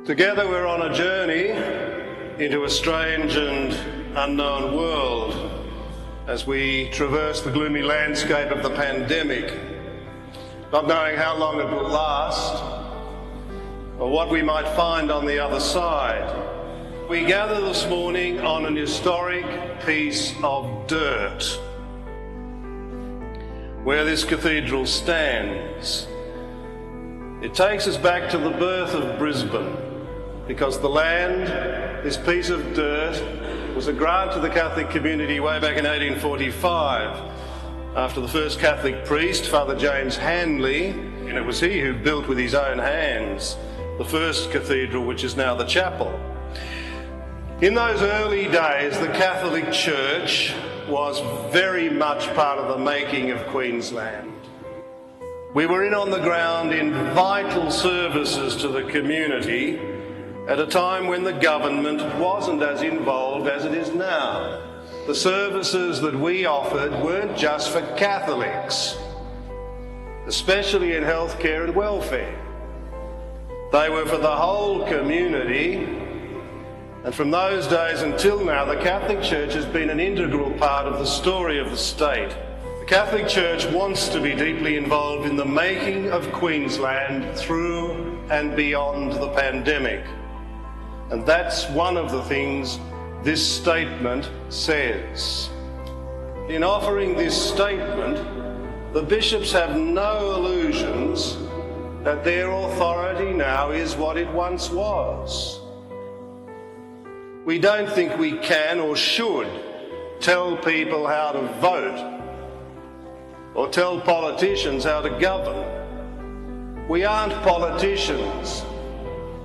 Together we're on a journey into a strange and unknown world as we traverse the gloomy landscape of the pandemic, not knowing how long it will last or what we might find on the other side. We gather this morning on an historic piece of dirt where this cathedral stands. It takes us back to the birth of Brisbane, because the land, this piece of dirt, was a grant to the Catholic community way back in 1845 after the first Catholic priest, Father James Hanley, and it was he who built with his own hands the first cathedral, which is now the chapel. In those early days, the Catholic Church was very much part of the making of Queensland. We were in on the ground in vital services to the community at a time when the government wasn't as involved as it is now. The services that we offered weren't just for Catholics, especially in healthcare and welfare. They were for the whole community, and from those days until now, the Catholic Church has been an integral part of the story of the state. The Catholic Church wants to be deeply involved in the making of Queensland through and beyond the pandemic. And that's one of the things this statement says. In offering this statement, the bishops have no illusions that their authority now is what it once was. We don't think we can or should tell people how to vote or tell politicians how to govern. We aren't politicians.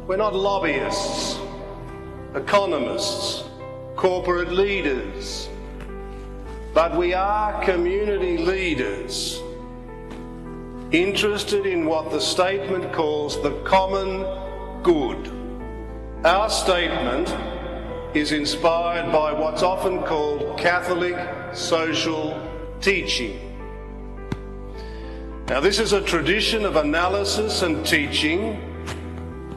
We're not lobbyists, economists, corporate leaders, but we are community leaders interested in what the statement calls the common good. Our statement is inspired by what's often called Catholic social teaching. Now, this is a tradition of analysis and teaching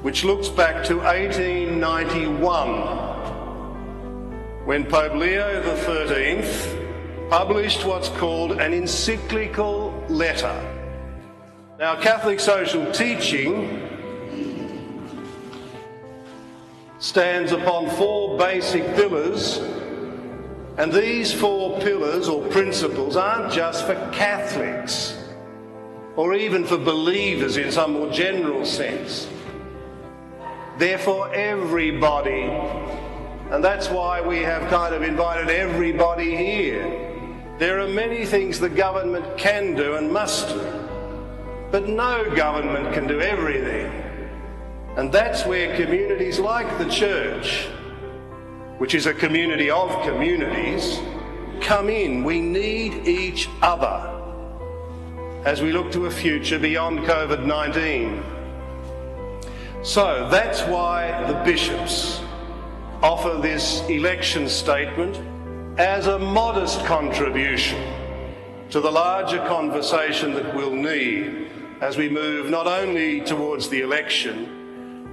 which looks back to 1891, when Pope Leo XIII published what's called an encyclical letter. Now, Catholic social teaching stands upon four basic pillars, and these four pillars or principles aren't just for Catholics or even for believers in some more general sense. They're for everybody, and that's why we have kind of invited everybody here. There are many things the government can do and must do, but no government can do everything. And that's where communities like the Church, which is a community of communities, come in. We need each other as we look to a future beyond COVID-19. So that's why the bishops offer this election statement as a modest contribution to the larger conversation that we'll need as we move not only towards the election,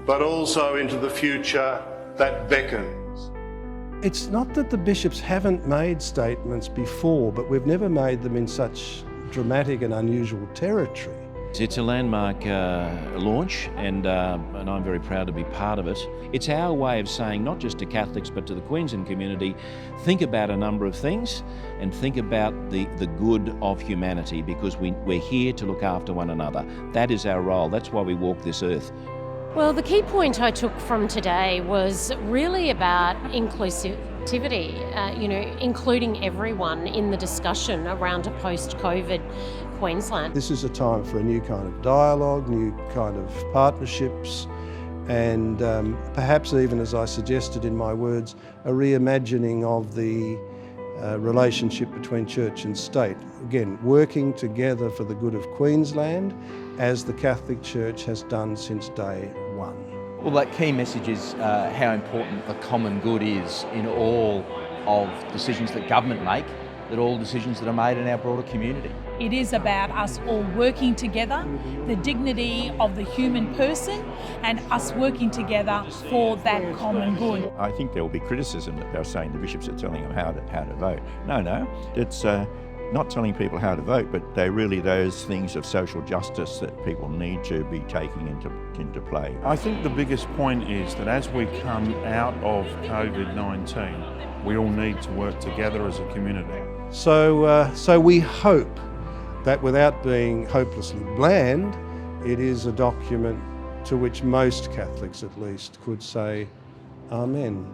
but also into the future that beckons. It's not that the bishops haven't made statements before, but we've never made them in such dramatic and unusual territory. It's a landmark launch, and I'm very proud to be part of it. It's our way of saying, not just to Catholics but to the Queensland community, think about a number of things and think about the good of humanity, because we're here to look after one another. That is our role. That's why we walk this earth. Well, the key point I took from today was really about inclusivity, including everyone in the discussion around a post-COVID Queensland. This is a time for a new kind of dialogue, new kind of partnerships, and perhaps even, as I suggested in my words, a reimagining of the relationship between church and state. Again, working together for the good of Queensland, as the Catholic Church has done since day one. Well, that key message is how important the common good is in all of decisions that government make that all decisions that are made in our broader community. It is about us all working together, the dignity of the human person, and us working together for that common good. I think there will be criticism that they're saying the bishops are telling them how to vote. No, it's not telling people how to vote, but they're really those things of social justice that people need to be taking into play. I think the biggest point is that as we come out of COVID-19, we all need to work together as a community. So we hope that without being hopelessly bland, it is a document to which most Catholics at least could say, Amen.